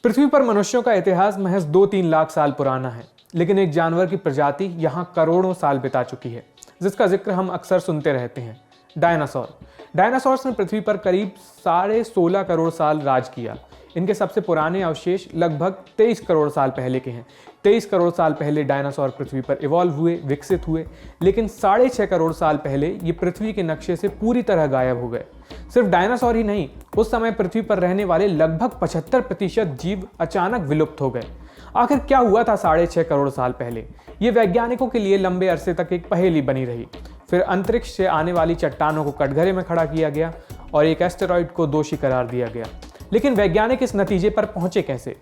पृथ्वी पर मनुष्यों का इतिहास महज 2-3 लाख साल पुराना है, लेकिन एक जानवर की प्रजाति यहाँ करोड़ों साल बिता चुकी है, जिसका जिक्र हम अक्सर सुनते रहते हैं। डायनासोर। डायनासोर्स ने पृथ्वी पर करीब 16.5 करोड़ साल राज किया। इनके सबसे पुराने अवशेष लगभग 23 करोड़ साल पहले के हैं। 23 करोड़ साल पहले डायनासोर पृथ्वी पर इवॉल्व हुए, विकसित हुए, लेकिन 6.5 करोड़ साल पहले ये पृथ्वी के नक्शे से पूरी तरह गायब हो गए। सिर्फ डायनासोर ही नहीं, उस समय पृथ्वी पर रहने वाले लगभग 75% जीव अचानक विलुप्त हो गए। आखिर क्या हुआ था 6.5 करोड़ साल पहले? ये वैज्ञानिकों के लिए लंबे अरसे तक एक पहेली बनी रही। फिर अंतरिक्ष से आने वाली चट्टानों को कटघरे में खड़ा किया गया और एक एस्टेरॉइड को दोषी करार दिया गया। लेकिन वैज्ञानिक इस नतीजे पर पहुंचे कैसे?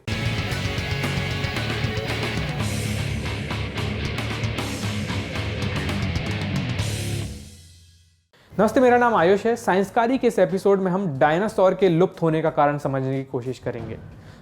नमस्ते, मेरा नाम आयुष है। साइंसकारी के इस एपिसोड में हम डायनासोर के लुप्त होने का कारण समझने की कोशिश करेंगे।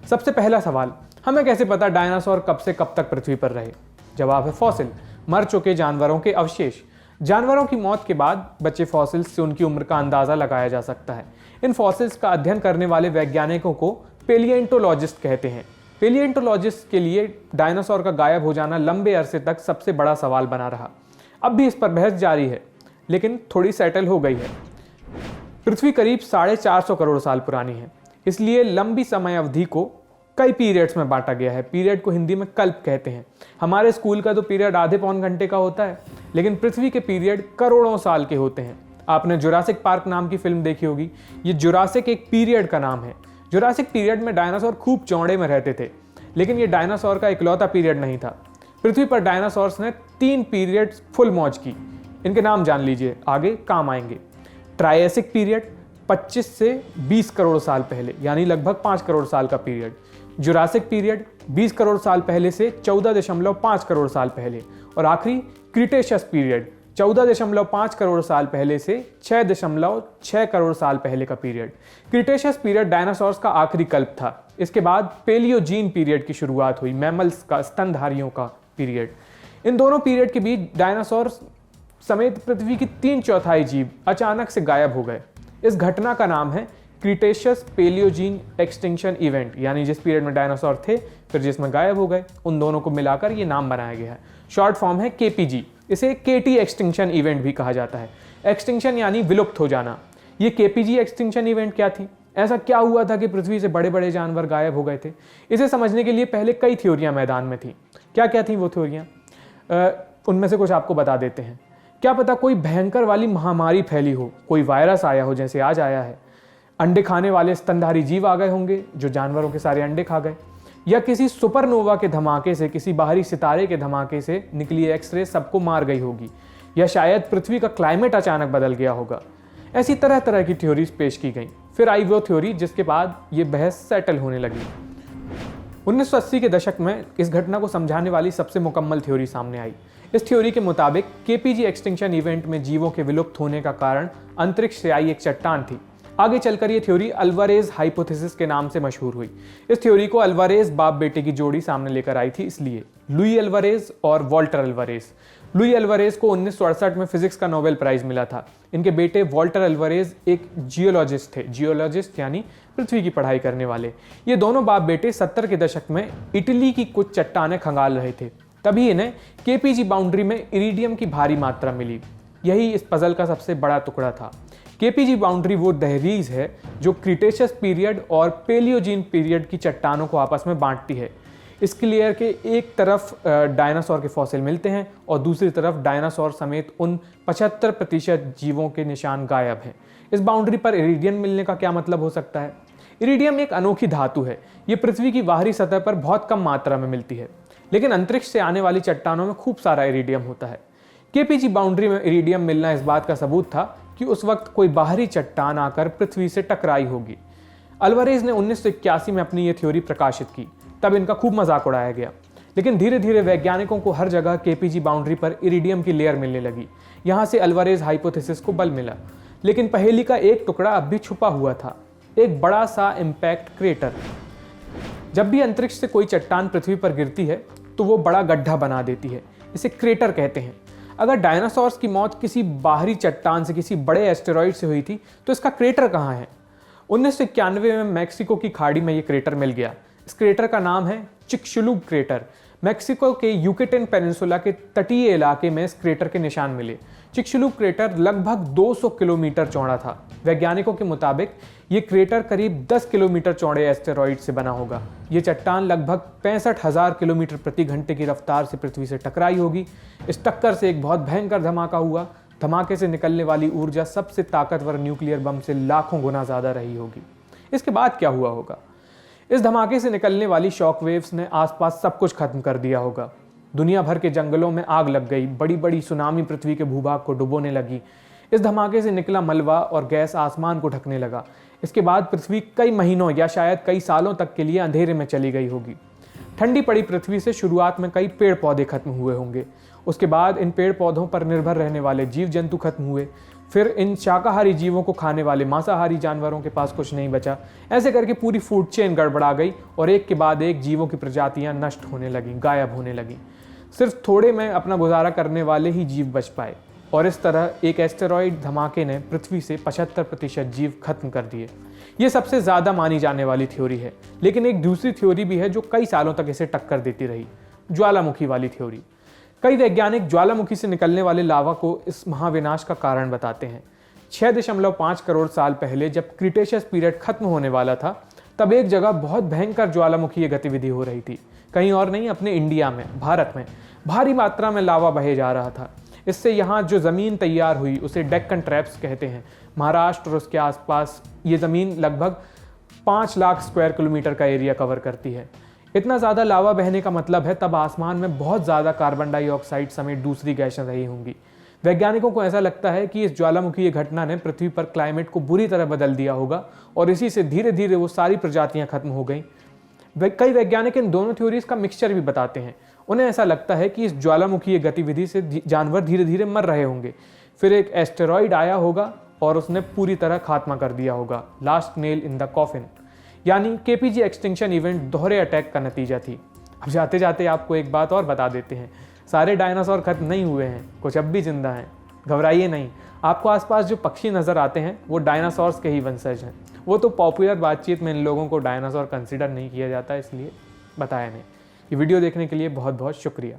सबसे पहला सवाल, हमें कैसे पता डायनासोर कब से कब तक पृथ्वी पर रहे? जवाब है फॉसिल, मर चुके जानवरों के अवशेष। जानवरों की मौत के बाद बचे फॉसिल्स से उनकी उम्र का अंदाजा लगाया जा सकता है। इन फॉसिल्स का अध्ययन करने वाले वैज्ञानिकों को पेलिएंटोलॉजिस्ट कहते हैं। पेलिएंटोलॉजिस्ट के लिए डायनासोर का गायब हो जाना लंबे अरसे तक सबसे बड़ा सवाल बना रहा। अब भी इस पर बहस जारी है, लेकिन थोड़ी सेटल हो गई है। पृथ्वी करीब 450 करोड़ साल पुरानी है, इसलिए लंबी समय अवधि को कई पीरियड्स में बांटा गया है। पीरियड को हिंदी में कल्प कहते हैं। हमारे स्कूल का तो पीरियड आधे पौन घंटे का होता है, लेकिन पृथ्वी के पीरियड करोड़ों साल के होते हैं। आपने जुरासिक पार्क नाम की फिल्म देखी होगी। ये जुरासिक एक पीरियड का नाम है। जुरासिक पीरियड में डायनासोर खूब चौड़े में रहते थे, लेकिन ये डायनासोर का इकलौता पीरियड नहीं था। पृथ्वी पर डायनासोर्स ने 3 पीरियड फुल मौज की। इनके नाम जान लीजिए, आगे काम आएंगे। ट्रायसिक पीरियड 25 से 20 करोड़ साल पहले, यानी लगभग 5 करोड़ साल का पीरियड। जुरासिक पीरियड 20 करोड़ साल पहले से 14.5 करोड़ साल पहले। और आखिरी क्रिटेशियस पीरियड 14.5 करोड़ साल पहले से 6.6 करोड़ साल पहले का पीरियड। क्रिटेशियस पीरियड डायनासोर्स का आखिरी कल्प था। इसके बाद पेलियोजीन पीरियड की शुरुआत हुई, मैमल्स का, स्तनधारियों का पीरियड। इन दोनों पीरियड के बीच डायनासोर समेत पृथ्वी की 3/4 जीव अचानक से गायब हो गए। इस घटना का नाम है क्रिटेशियस पेलियोजीन एक्सटिंक्शन इवेंट, यानी जिस पीरियड में डायनासोर थे फिर जिसमें गायब हो गए, उन दोनों को मिलाकर ये नाम बनाया गया है। शॉर्ट फॉर्म है केपीजी। इसे केटी एक्सटिंक्शन इवेंट भी कहा जाता है। एक्सटिंक्शन यानी विलुप्त हो जाना। ये केपीजी एक्सटिंक्शन इवेंट क्या थी? ऐसा क्या हुआ था कि पृथ्वी से बड़े बड़े जानवर गायब हो गए थे? इसे समझने के लिए पहले कई थ्योरियां मैदान में थी। क्या क्या थी वो थ्योरियां? उनमें से कुछ आपको बता देते हैं। क्या पता कोई भयंकर वाली महामारी फैली हो, कोई वायरस आया हो जैसे आज आया है। अंडे खाने वाले स्तनधारी जीव आ गए होंगे जो जानवरों के सारे अंडे खा गए। या किसी सुपरनोवा के धमाके से, किसी बाहरी सितारे के धमाके से निकली एक्सरे सबको मार गई होगी। या शायद पृथ्वी का क्लाइमेट अचानक बदल गया होगा। ऐसी तरह तरह की थ्योरीज पेश की गई। फिर आई वो थ्योरी जिसके बाद ये बहस सेटल होने लगी। 1980 के दशक में इस घटना को समझाने वाली सबसे मुकम्मल थ्योरी सामने आई। इस थ्योरी के मुताबिक केपीजी एक्सटिंक्शन इवेंट में जीवों के विलुप्त होने का कारण अंतरिक्ष से आई एक चट्टान थी। आगे चलकर ये थ्योरी अल्वारेज हाइपोथेसिस के नाम से मशहूर हुई। इस थ्योरी को अल्वारेज बाप बेटे की जोड़ी सामने लेकर आई थी, इसलिए लुई अल्वारेज और वॉल्टर अल्वारेज। लुई अल्वारेज को 1968 में फिजिक्स का नोबेल प्राइज मिला था। इनके बेटे वॉल्टर अल्वारेज एक जियोलॉजिस्ट थे। जियोलॉजिस्ट यानी पृथ्वी की पढ़ाई करने वाले। ये दोनों बाप बेटे 70 के दशक में इटली की कुछ चट्टानें खंगाल रहे थे। तभी इन्हें केपीजी बाउंड्री में इरिडियम की भारी मात्रा मिली। यही इस पजल का सबसे बड़ा टुकड़ा था। केपीजी बाउंड्री वो दहलीज है जो क्रिटेशियस पीरियड और पेलियोजीन पीरियड की चट्टानों को आपस में बांटती है। इस लेयर के एक तरफ डायनासोर के फॉसिल मिलते हैं और दूसरी तरफ डायनासोर समेत उन 75% जीवों के निशान गायब हैं। इस बाउंड्री पर इरिडियम मिलने का क्या मतलब हो सकता है? इरिडियम एक अनोखी धातु है। ये पृथ्वी की बाहरी सतह पर बहुत कम मात्रा में मिलती है, लेकिन अंतरिक्ष से आने वाली चट्टानों में खूब सारा इरिडियम होता है। केपीजी बाउंड्री में इरिडियम मिलना इस बात का सबूत था कि उस वक्त कोई बाहरी चट्टान आकर पृथ्वी से टकराई होगी। अल्वारेज ने 1981 में अपनी ये थ्योरी प्रकाशित की। तब इनका खूब मजाक उड़ाया गया, लेकिन धीरे धीरे वैज्ञानिकों को हर जगह केपीजी बाउंड्री पर इरिडियम की लेयर मिलने लगी। यहाँ से अल्वारेज हाइपोथेसिस को बल मिला। लेकिन पहेली का एक टुकड़ा अब भी छुपा हुआ था, एक बड़ा सा इम्पैक्ट क्रेटर। जब भी अंतरिक्ष से कोई चट्टान पृथ्वी पर गिरती है तो वो बड़ा गड्ढा बना देती है। इसे क्रेटर कहते हैं। अगर डायनासोर्स की मौत किसी बाहरी चट्टान से, किसी बड़े एस्टेरॉइड से हुई थी, तो इसका क्रेटर कहाँ है? 1991 में मैक्सिको की खाड़ी में ये क्रेटर मिल गया, इस क्रेटर का नाम है चिकशुलुप क्रेटर। मैक्सिको के युकेटन पेनिनसुला के तटीय इलाके में इस क्रेटर के निशान मिले। चिकशुलुप क्रेटर लगभग 200 किलोमीटर चौड़ा था। वैज्ञानिकों के मुताबिक ये क्रेटर करीब 10 किलोमीटर चौड़े एस्टेरॉइड से बना होगा। ये चट्टान लगभग 65,000 किलोमीटर प्रति घंटे की रफ्तार से पृथ्वी से टकराई होगी। इस टक्कर से एक बहुत भयंकर धमाका हुआ। धमाके से निकलने वाली ऊर्जा सबसे ताकतवर न्यूक्लियर बम से लाखों गुना ज़्यादा रही होगी। इसके बाद क्या हुआ होगा? इस धमाके से निकलने वाली शॉक वेव्स ने आसपास सब कुछ खत्म कर दिया होगा। दुनिया भर के जंगलों में आग लग गई। बड़ी बड़ी सुनामी पृथ्वी के भूभाग को डुबोने लगी। इस धमाके से निकला मलबा और गैस आसमान को ढकने लगा। इसके बाद पृथ्वी कई महीनों या शायद कई सालों तक के लिए अंधेरे में चली गई होगी। ठंडी पड़ी पृथ्वी से शुरुआत में कई पेड़ पौधे खत्म हुए होंगे। उसके बाद इन पेड़ पौधों पर निर्भर रहने वाले जीव जंतु खत्म हुए। फिर इन शाकाहारी जीवों को खाने वाले मांसाहारी जानवरों के पास कुछ नहीं बचा। ऐसे करके पूरी फूड चेन गड़बड़ा गई और एक के बाद एक जीवों की प्रजातियां नष्ट होने लगीं, गायब होने लगीं। सिर्फ थोड़े में अपना गुजारा करने वाले ही जीव बच पाए और इस तरह एक एस्टेरॉइड धमाके ने पृथ्वी से 75% जीव खत्म कर दिए। ये सबसे ज़्यादा मानी जाने वाली थ्योरी है, लेकिन एक दूसरी थ्योरी भी है जो कई सालों तक इसे टक्कर देती रही, ज्वालामुखी वाली थ्योरी। कई वैज्ञानिक ज्वालामुखी से निकलने वाले लावा को इस महाविनाश का कारण बताते हैं। 6.5 करोड़ साल पहले जब क्रिटेशियस पीरियड खत्म होने वाला था, तब एक जगह बहुत भयंकर ज्वालामुखीय गतिविधि हो रही थी। कहीं और नहीं, अपने इंडिया में, भारत में भारी मात्रा में लावा बहे जा रहा था। इससे यहाँ जो ज़मीन तैयार हुई उसे डेक्कन ट्रैप्स कहते हैं। महाराष्ट्र और उसके आसपास ये ज़मीन लगभग 5 लाख स्क्वायर किलोमीटर का एरिया कवर करती है। इतना ज़्यादा लावा बहने का मतलब है तब आसमान में बहुत ज़्यादा कार्बन डाइऑक्साइड समेत दूसरी गैसें रही होंगी। वैज्ञानिकों को ऐसा लगता है कि इस ज्वालामुखी घटना ने पृथ्वी पर क्लाइमेट को बुरी तरह बदल दिया होगा और इसी से धीरे धीरे वो सारी प्रजातियाँ खत्म हो गई। कई वैज्ञानिक इन दोनों थ्योरीज का मिक्सचर भी बताते हैं। उन्हें ऐसा लगता है कि इस ज्वालामुखी गतिविधि से जानवर धीरे धीरे मर रहे होंगे, फिर एक एस्टेरॉइड आया होगा और उसने पूरी तरह खात्मा कर दिया होगा। Last nail in the coffin, यानी केपीजी एक्सटिंक्शन इवेंट दोहरे अटैक का नतीजा थी। अब जाते जाते आपको एक बात और बता देते हैं, सारे डायनासोर खत्म नहीं हुए हैं, कुछ अब भी जिंदा हैं। घबराइए नहीं, आपको आसपास जो पक्षी नज़र आते हैं वो डायनासोर्स के ही वंशज हैं। वो तो पॉपुलर बातचीत में इन लोगों को डायनासोर कंसिडर नहीं किया जाता, इसलिए बताया नहीं। ये वीडियो देखने के लिए बहुत बहुत शुक्रिया।